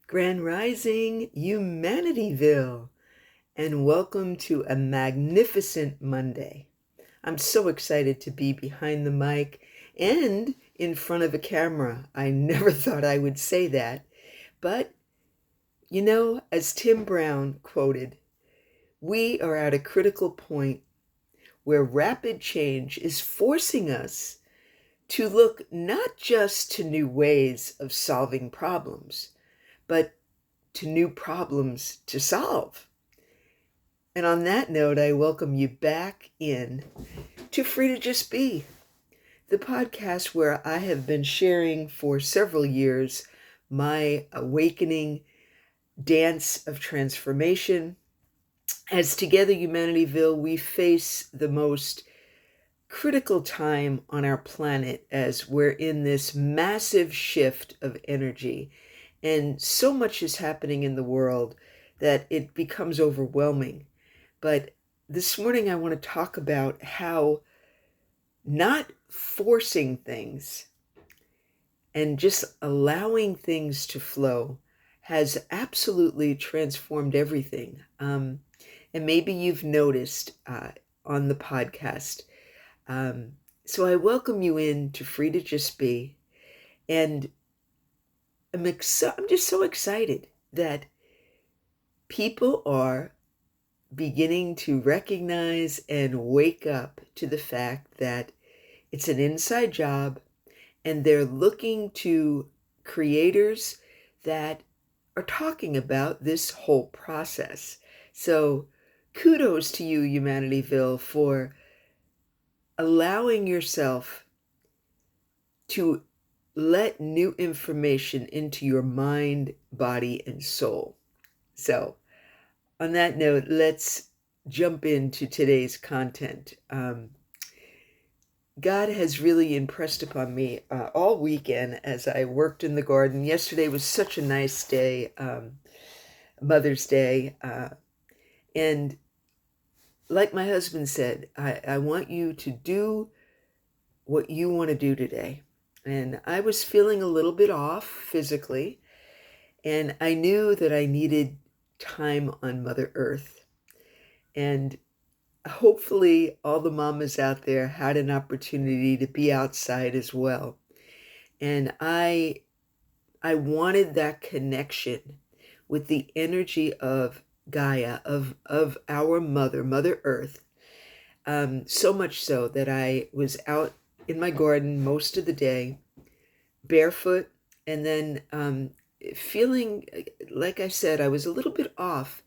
Grand Rising, Humanityville, and welcome to a magnificent Monday. I'm so excited to be behind the mic and in front of a camera. I never thought I would say that, but as Tim Brown quoted, we are at a critical point where rapid change is forcing us to look not just to new ways of solving problems, but to new problems to solve. And on that note, I welcome you back in to Free to Just Be, the podcast where I have been sharing for several years my awakening dance of transformation. As together, Humanityville, we face the most critical time on our planet as we're in this massive shift of energy. And so much is happening in the world that it becomes overwhelming. But this morning, I want to talk about how not forcing things and just allowing things to flow has absolutely transformed everything. And maybe you've noticed on the podcast. So I welcome you in to Free to Just Be. And I'm just so excited that people are beginning to recognize and wake up to the fact that it's an inside job and they're looking to creators that are talking about this whole process. So kudos to you, Humanityville, for allowing yourself to let new information into your mind, body, and soul. So on that note, let's jump into today's content. God has really impressed upon me all weekend as I worked in the garden. Yesterday was such a nice day, Mother's Day. And like my husband said, I want you to do what you want to do today. And I was feeling a little bit off physically, and I knew that I needed time on Mother Earth. And hopefully all the mamas out there had an opportunity to be outside as well. And I wanted that connection with the energy of Gaia, of our Mother Earth. So much so that I was out in my garden most of the day, barefoot, and then feeling, like I said, I was a little bit off,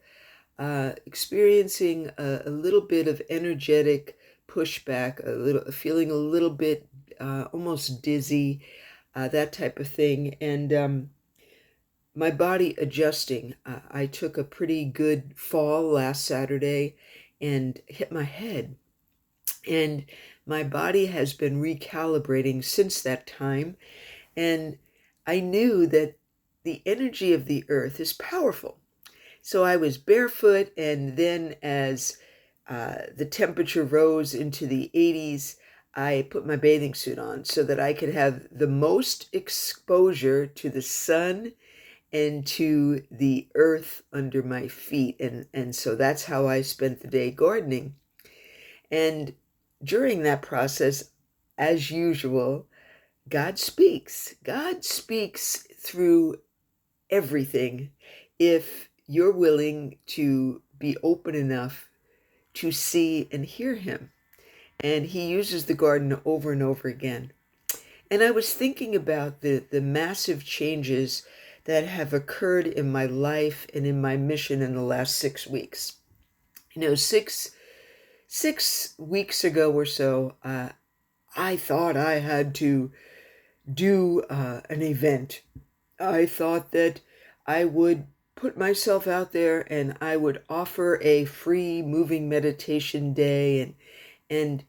experiencing a little bit of energetic pushback, feeling a little bit almost dizzy, that type of thing, and my body adjusting. I took a pretty good fall last Saturday and hit my head, and my body has been recalibrating since that time, and I knew that the energy of the earth is powerful. So I was barefoot, and then as the temperature rose into the 80s, I put my bathing suit on so that I could have the most exposure to the sun and to the earth under my feet. And so that's how I spent the day gardening. And during that process, as usual, God speaks. God speaks through everything if you're willing to be open enough to see and hear him. And he uses the garden over and over again. And I was thinking about the massive changes that have occurred in my life and in my mission in the last 6 weeks. Six weeks ago or so, I thought I had to do an event. I thought that I would put myself out there and I would offer a free moving meditation day, and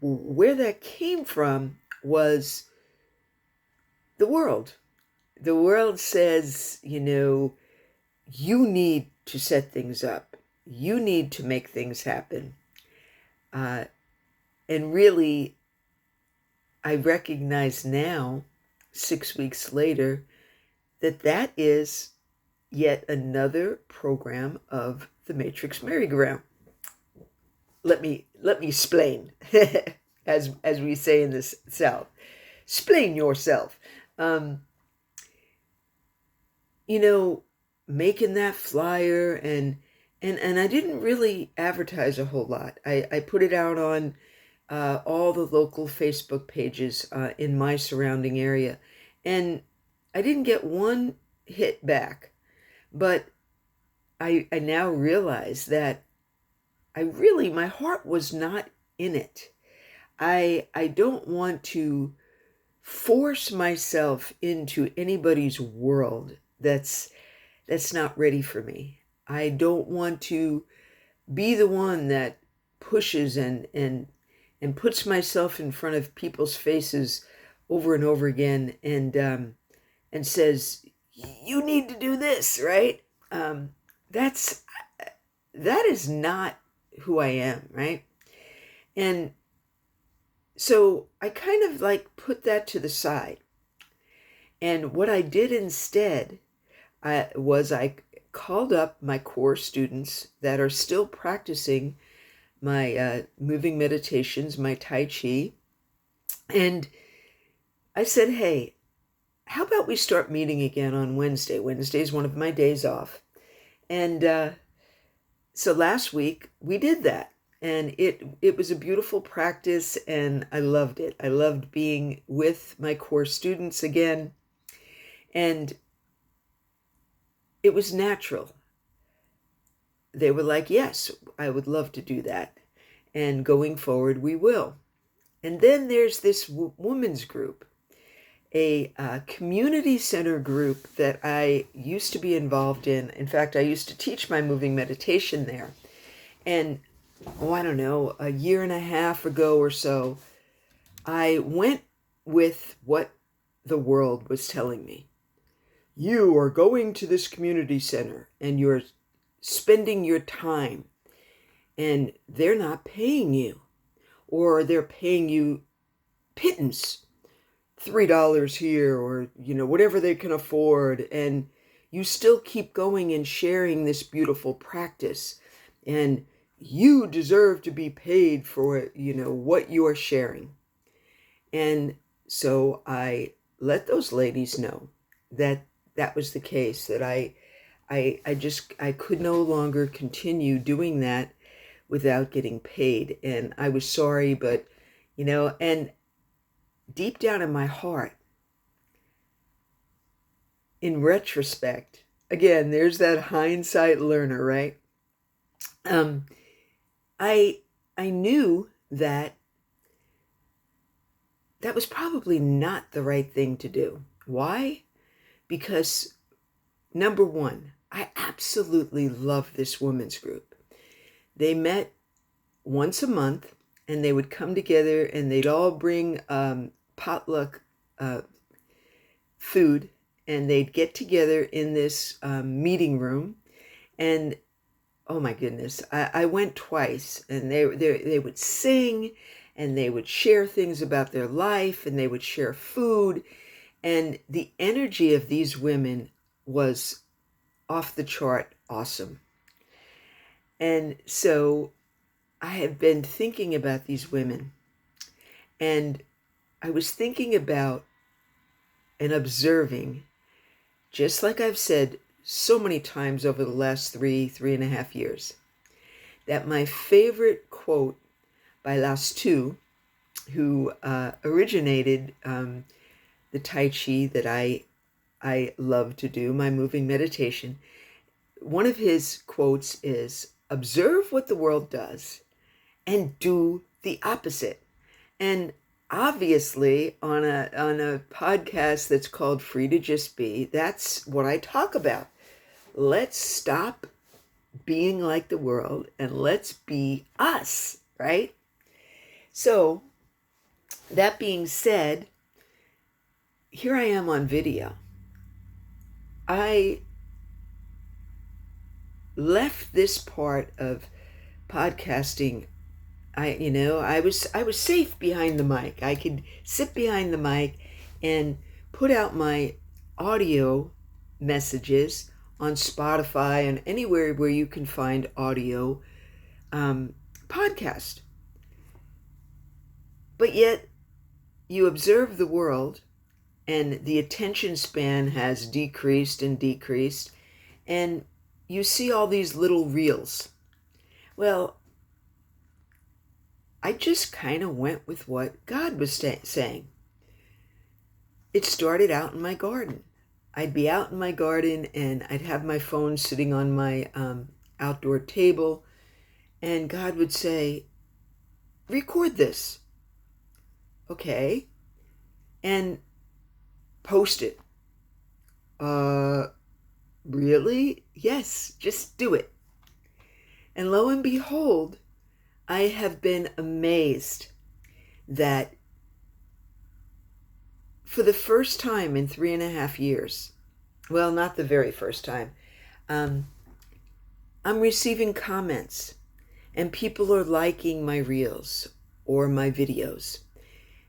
where that came from was the world. The world says, you need to set things up. You need to make things happen. And really, I recognize now, 6 weeks later, that is yet another program of the Matrix merry-go-round. Let me explain, as we say in the South. Explain yourself. Making that flyer and I didn't really advertise a whole lot. I put it out on all the local Facebook pages in my surrounding area, and I didn't get one hit back. But I now realize that my heart was not in it. I don't want to force myself into anybody's world that's not ready for me. I don't want to be the one that pushes and puts myself in front of people's faces over and over again and says, you need to do this, right? That is not who I am, right? And so I kind of like put that to the side. And what I did instead was I called up my core students that are still practicing my moving meditations, my Tai Chi. And I said, hey, how about we start meeting again on Wednesday? Wednesday is one of my days off. And so last week we did that. And it was a beautiful practice, and I loved it. I loved being with my core students again. And it was natural. They were like, yes, I would love to do that. And going forward, we will. And then there's this women's group, a community center group that I used to be involved in. In fact, I used to teach my moving meditation there. And I don't know, a year and a half ago or so, I went with what the world was telling me. You are going to this community center and you're spending your time and they're not paying you, or they're paying you pittance, $3 here, or, whatever they can afford. And you still keep going and sharing this beautiful practice. And you deserve to be paid for, what you are sharing. And so I let those ladies know that was the case, that I could no longer continue doing that without getting paid. And I was sorry, but, and deep down in my heart, in retrospect, again, there's that hindsight learner, right? I knew that was probably not the right thing to do. Why? Because, number one, I absolutely love this women's group. They met once a month, and they would come together, and they'd all bring potluck food, and they'd get together in this meeting room. And oh my goodness, I went twice, and they would sing, and they would share things about their life, and they would share food. And the energy of these women was off the chart awesome. And so I have been thinking about these women, and I was thinking about and observing, just like I've said so many times over the last 3.5 years, that my favorite quote by Lao Tzu, who originated the Tai Chi that I love to do, my moving meditation, one of his quotes is, observe what the world does and do the opposite. And obviously on a podcast that's called Free to Just Be, that's what I talk about. Let's stop being like the world and let's be us, right? So that being said, here I am on video. I left this part of podcasting. I was safe behind the mic. I could sit behind the mic and put out my audio messages on Spotify and anywhere where you can find audio podcast. But yet you observe the world and the attention span has decreased and decreased, and you see all these little reels. Well, I just kind of went with what God was saying. It started out in my garden. I'd be out in my garden and I'd have my phone sitting on my outdoor table, and God would say, record this. Okay. And post it. Really? Yes, just do it. And lo and behold, I have been amazed that for the first time in 3.5 years, well, not the very first time, I'm receiving comments and people are liking my reels or my videos.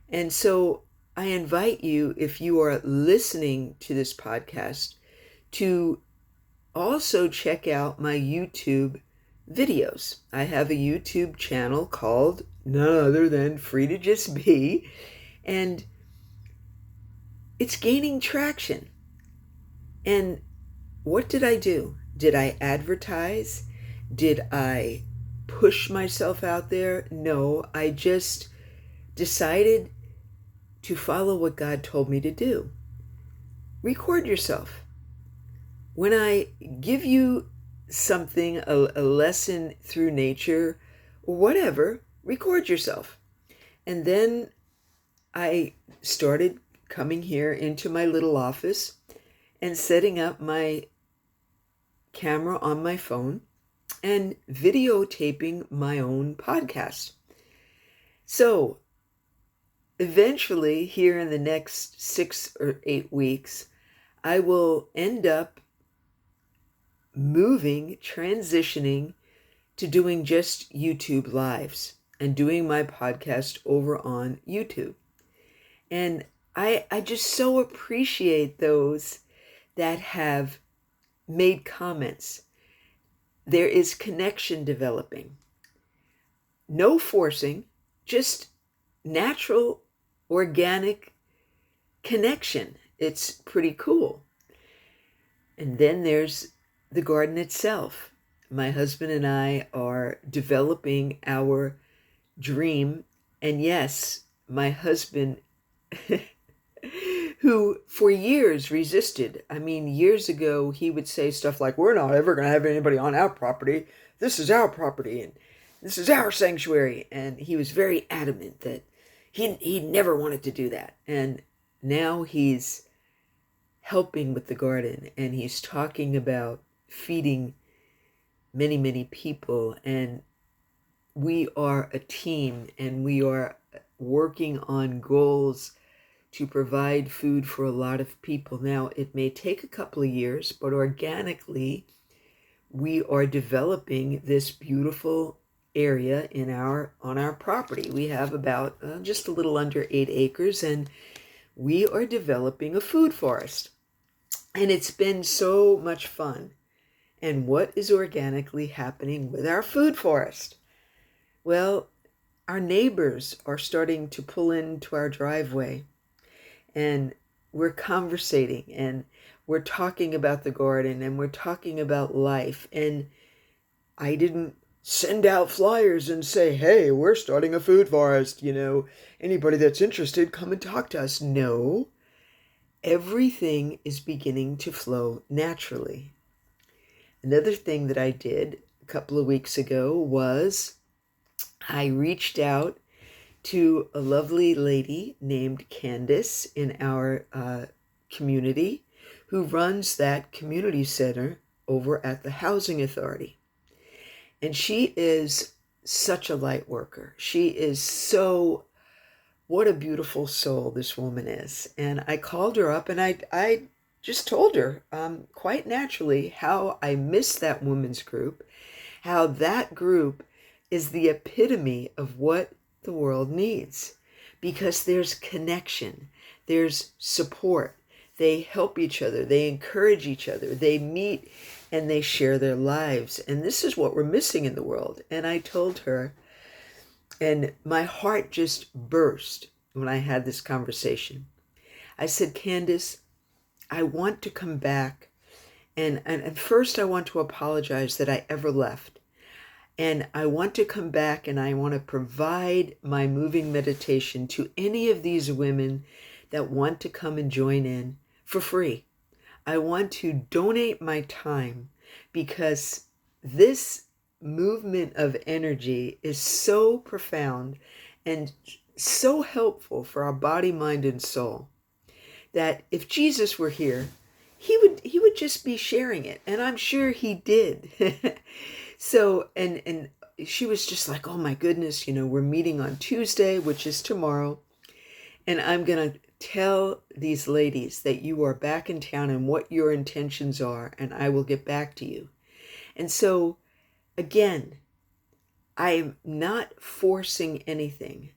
And so I invite you, if you are listening to this podcast, to also check out my YouTube videos. I have a YouTube channel called none other than Free to Just Be, and it's gaining traction. And what did I do? Did I advertise? Did I push myself out there? No, I just decided to follow what God told me to do. Record yourself. When I give you something, a lesson through nature or whatever, record yourself. And then I started coming here into my little office and setting up my camera on my phone and videotaping my own podcast. So eventually, here in the next 6 or 8 weeks, I will end up transitioning to doing just YouTube lives and doing my podcast over on YouTube. And I just so appreciate those that have made comments. There is connection developing. No forcing, just natural, organic connection. It's pretty cool. And then there's the garden itself. My husband and I are developing our dream. And yes, my husband, who for years resisted. I mean, years ago, he would say stuff like, we're not ever going to have anybody on our property. This is our property and this is our sanctuary. And he was very adamant that he never wanted to do that. And now he's helping with the garden and he's talking about feeding many, many people. And we are a team and we are working on goals to provide food for a lot of people. Now, it may take a couple of years, but organically, we are developing this beautiful area on our property. We have about just a little under 8 acres, and we are developing a food forest. And it's been so much fun. And what is organically happening with our food forest? Well, our neighbors are starting to pull into our driveway, and we're conversating, and we're talking about the garden, and we're talking about life. And I didn't send out flyers and say, hey, we're starting a food forest, anybody that's interested, come and talk to us. No, everything is beginning to flow naturally. Another thing that I did a couple of weeks ago was I reached out to a lovely lady named Candace in our community who runs that community center over at the Housing Authority. And she is such a light worker. She is what a beautiful soul this woman is. And I called her up and I just told her quite naturally how I miss that women's group, how that group is the epitome of what the world needs, because there's connection, there's support, they help each other, they encourage each other, they meet and they share their lives. And this is what we're missing in the world. And I told her, and my heart just burst when I had this conversation. I said, Candace, I want to come back. And first I want to apologize that I ever left. And I want to come back and I want to provide my moving meditation to any of these women that want to come and join in for free. I want to donate my time because this movement of energy is so profound and so helpful for our body, mind, and soul that if Jesus were here, he would just be sharing it. And I'm sure he did. So, and she was just like, oh my goodness, we're meeting on Tuesday, which is tomorrow. And I'm going to tell these ladies that you are back in town and what your intentions are, and I will get back to you. And so, again, I am not forcing anything.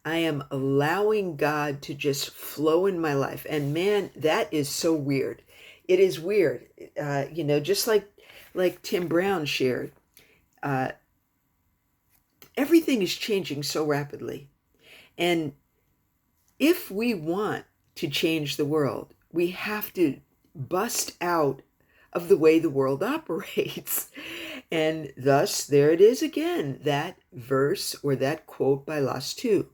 I am allowing God to just flow in my life. And man, that is so weird. It is weird. Just like Tim Brown shared, everything is changing so rapidly. And if we want to change the world, we have to bust out of the way the world operates. And thus, there it is again, that verse or that quote by Laos Tzu.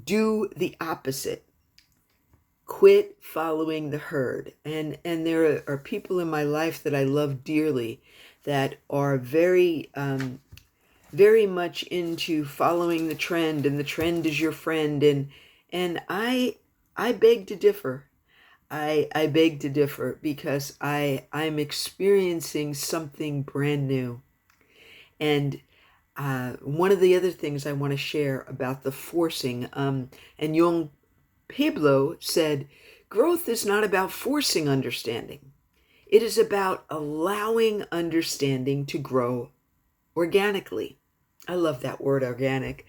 Do the opposite. Quit following the herd. And there are people in my life that I love dearly that are very much into following the trend, and the trend is your friend. And I beg to differ. I beg to differ because I'm experiencing something brand new. And one of the other things I want to share about the forcing, and Yung Pueblo said, growth is not about forcing understanding. It is about allowing understanding to grow organically. I love that word, organic,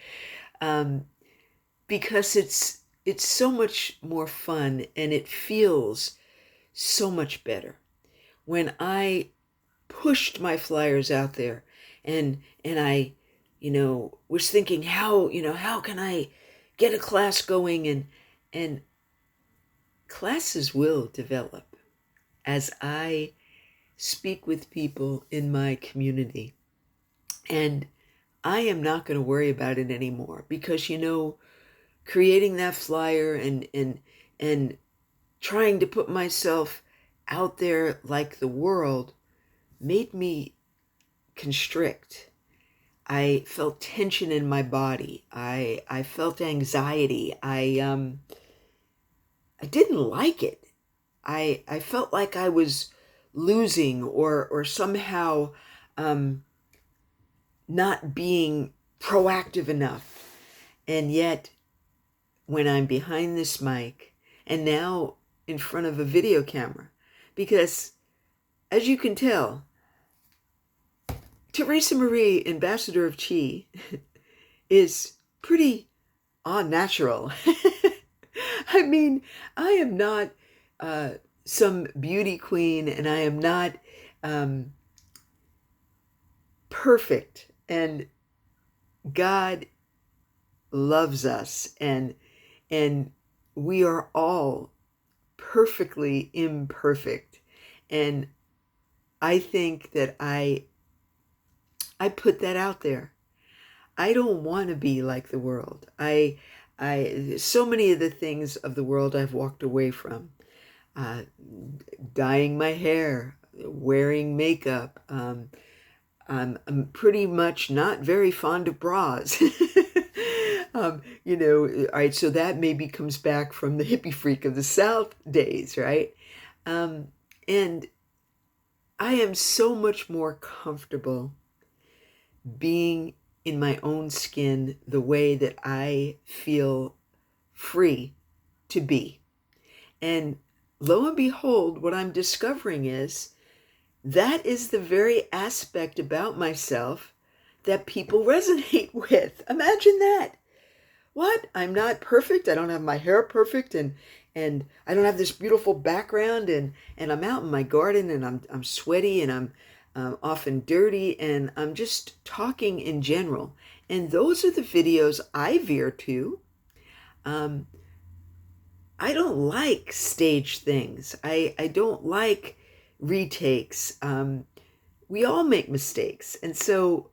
because it's so much more fun and it feels so much better. When I pushed my flyers out there and I, was thinking how can I get a class going, and classes will develop as I speak with people in my community. And I am not going to worry about it anymore because, creating that flyer and trying to put myself out there like the world made me constrict. I felt tension in my body. I felt anxiety. I didn't like it. I felt like I was losing or somehow not being proactive enough. And yet, when I'm behind this mic and now in front of a video camera, because as you can tell, Teresa Marie, Ambassador of Chi, is pretty unnatural. I mean, I am not some beauty queen, and I am not perfect. And God loves us, and we are all perfectly imperfect. And I think that I put that out there. I don't want to be like the world. So many of the things of the world I've walked away from. Dyeing my hair, wearing makeup. I'm pretty much not very fond of bras. All right, so that maybe comes back from the hippie freak of the South days, right? And I am so much more comfortable being in my own skin the way that I feel free to be. And lo and behold, what I'm discovering is that is the very aspect about myself that people resonate with. Imagine that. What? I'm not perfect. I don't have my hair perfect, and and I don't have this beautiful background, and I'm out in my garden, and I'm sweaty, and I'm often dirty, and I'm just talking in general. And those are the videos I veer to. Um, I don't like stage things. I don't like retakes. We all make mistakes. And so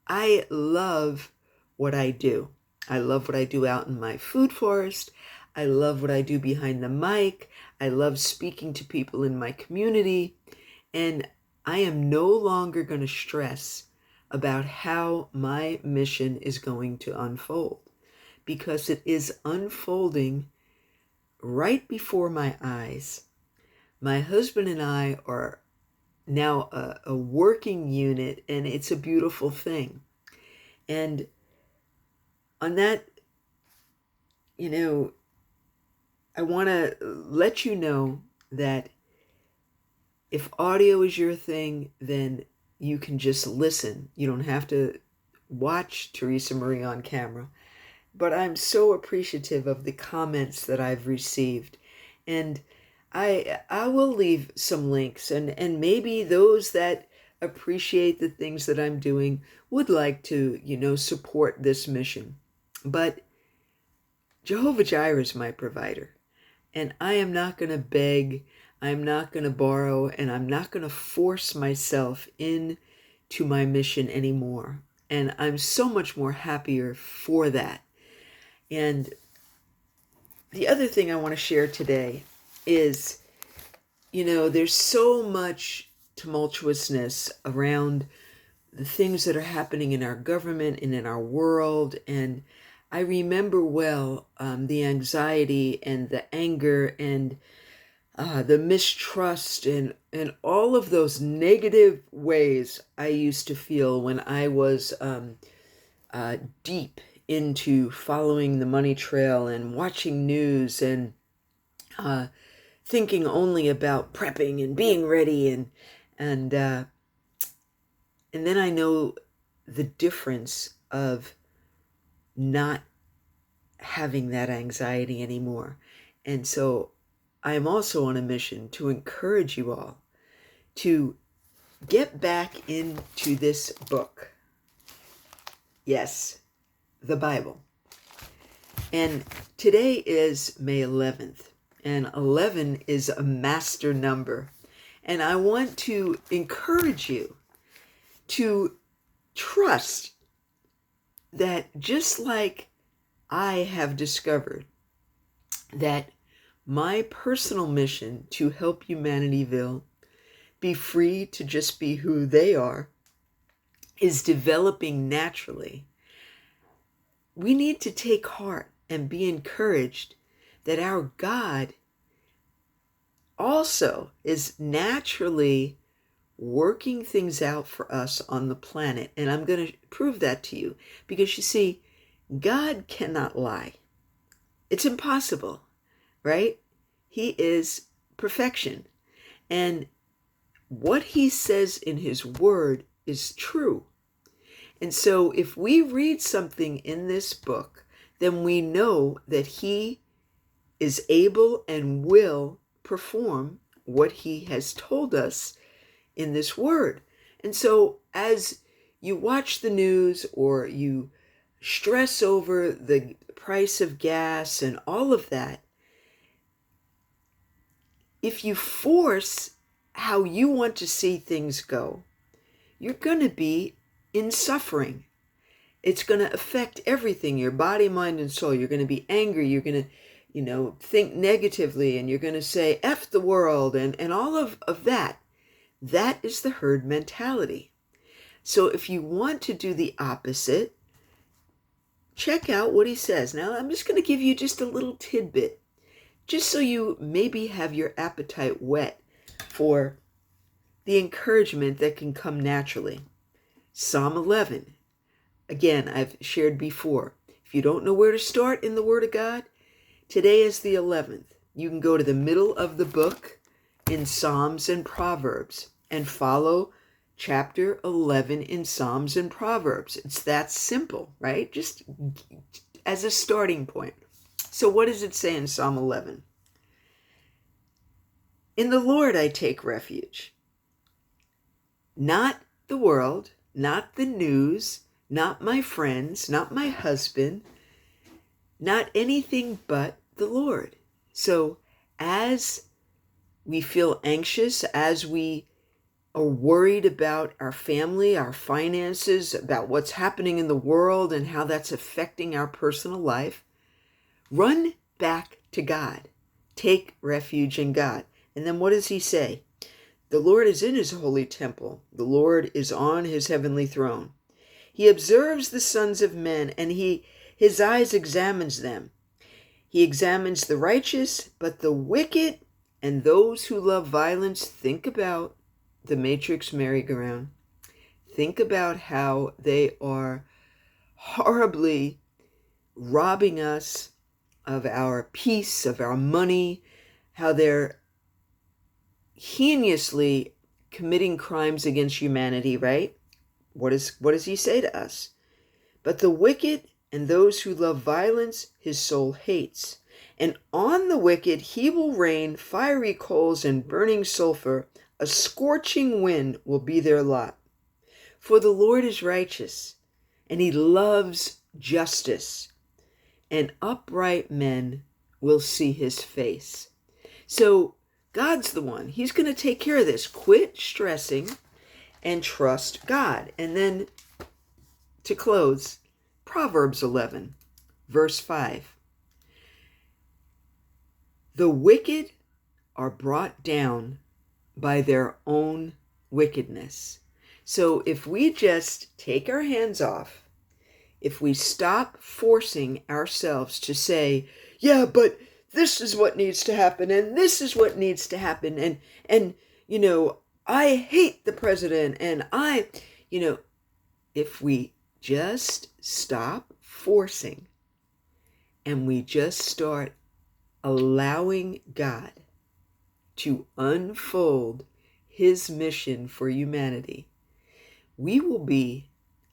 I love what I do. I love what I do out in my food forest. I love what I do behind the mic. I love speaking to people in my community. And I am no longer going to stress about how my mission is going to unfold, because it is unfolding right before my eyes. My husband and I are now a working unit, and it's a beautiful thing. And on that, I want to let you know that if audio is your thing, then you can just listen. You don't have to watch Teresa Marie on camera. But I'm so appreciative of the comments that I've received. And I will leave some links, and maybe those that appreciate the things that I'm doing would like to, support this mission. But Jehovah Jireh is my provider, and I am not going to beg, I'm not going to borrow, and I'm not going to force myself into my mission anymore. And I'm so much more happier for that. And the other thing I want to share today is, there's so much tumultuousness around the things that are happening in our government and in our world. And I remember well the anxiety and the anger and the mistrust and all of those negative ways I used to feel when I was deep into following the money trail and watching news and thinking only about prepping and being ready, and then I know the difference of not having that anxiety anymore. And so I am also on a mission to encourage you all to get back into this book. Yes, the Bible. And today is May 11th, and 11 is a master number. And I want to encourage you to trust that, just like I have discovered that my personal mission to help Humanityville be free to just be who they are is developing naturally, we need to take heart and be encouraged that our God also is naturally working things out for us on the planet. And I'm going to prove that to you, because you see, God cannot lie. It's impossible, right? He is perfection. And what he says in his word is true. And so if we read something in this book, then we know that he is able and will perform what he has told us in this word. And so as you watch the news or you stress over the price of gas and all of that, if you force how you want to see things go, you're going to be in suffering. It's going to affect everything, your body, mind, and soul. You're going to be angry. You're going to, think negatively, and you're going to say, F the world, and all of that. That is the herd mentality. So if you want to do the opposite, check out what he says. Now, I'm just going to give you just a little tidbit, just so you maybe have your appetite whet for the encouragement that can come naturally. Psalm 11. Again, I've shared before. If you don't know where to start in the Word of God, today is the 11th. You can go to the middle of the book in Psalms and Proverbs and follow chapter 11 in Psalms and Proverbs. It's that simple, right? Just as a starting point. So what does it say in Psalm 11? In the Lord I take refuge. Not the world, not the news, not my friends, not my husband, not anything but the Lord. So as we feel anxious, as we are worried about our family, our finances, about what's happening in the world and how that's affecting our personal life, run back to God. Take refuge in God. And then what does he say? The Lord is in his holy temple. The Lord is on his heavenly throne. He observes the sons of men, and his eyes examines them. He examines the righteous, but the wicked and those who love violence. Think about the Matrix merry-go-round. Think about how they are horribly robbing us of our peace, of our money, how they're heinously committing crimes against humanity, right? What does he say to us? But the wicked and those who love violence, his soul hates. And on the wicked he will rain fiery coals and burning sulfur. A scorching wind will be their lot. For the Lord is righteous, and he loves justice, and upright men will see his face. So God's the one. He's going to take care of this. Quit stressing and trust God. And then to close, Proverbs 11, verse 5. The wicked are brought down by their own wickedness. So if we just take our hands off, if we stop forcing ourselves to say, yeah, but this is what needs to happen, and this is what needs to happen, and I hate the president, and if we just stop forcing and we just start allowing God to unfold his mission for humanity, we will be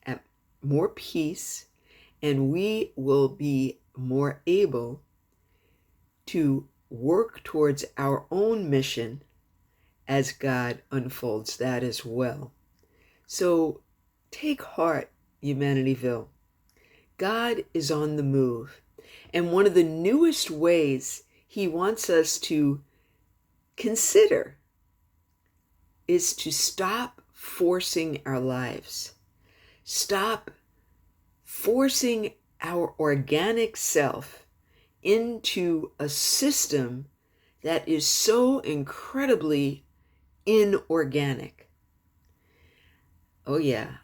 at more peace, and we will be more able to work towards our own mission as God unfolds that as well. So take heart, Humanityville. God is on the move. And one of the newest ways he wants us to consider is to stop forcing our lives. Stop forcing our organic self into a system that is so incredibly inorganic. Oh yeah,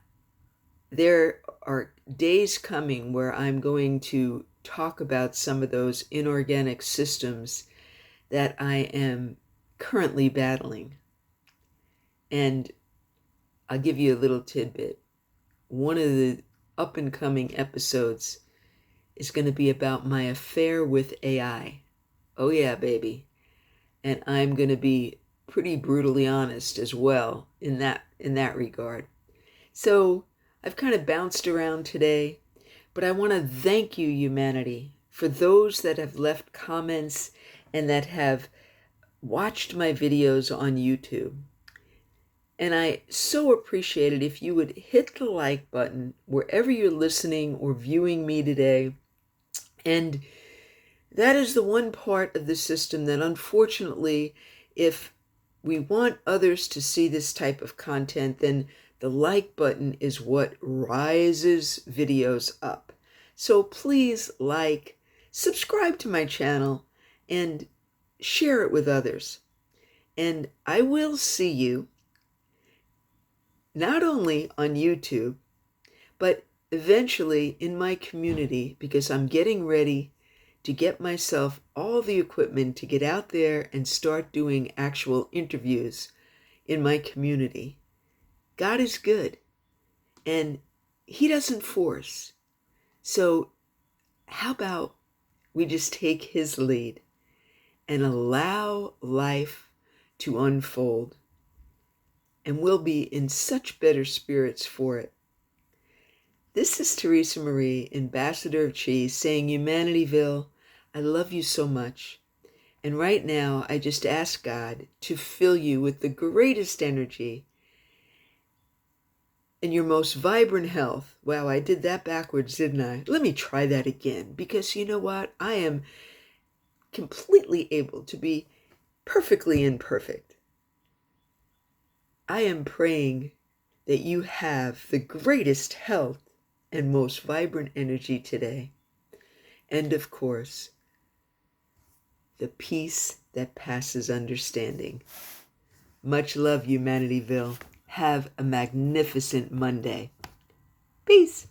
there are days coming where I'm going to talk about some of those inorganic systems that I am currently battling. And I'll give you a little tidbit. One of the up and coming episodes is going to be about my affair with AI. Oh yeah, baby. And I'm going to be pretty brutally honest as well in that regard. So I've kind of bounced around today, but I want to thank you, humanity, for those that have left comments and that have watched my videos on YouTube. And I so appreciate it if you would hit the like button wherever you're listening or viewing me today. And that is the one part of the system that, unfortunately, if we want others to see this type of content, then the like button is what rises videos up. So please like, subscribe to my channel, and share it with others. And I will see you not only on YouTube, but eventually in my community, because I'm getting ready to get myself all the equipment to get out there and start doing actual interviews in my community. God is good, and he doesn't force. So how about we just take his lead and allow life to unfold, and we'll be in such better spirits for it. This is Teresa Marie, Ambassador of Cheese, saying, Humanityville, I love you so much. And right now, I just ask God to fill you with the greatest energy and your most vibrant health. Wow, I did that backwards, didn't I? Let me try that again, because you know what? I am completely able to be perfectly imperfect. I am praying that you have the greatest health and most vibrant energy today. And of course, the peace that passes understanding. Much love, Humanityville. Have a magnificent Monday. Peace.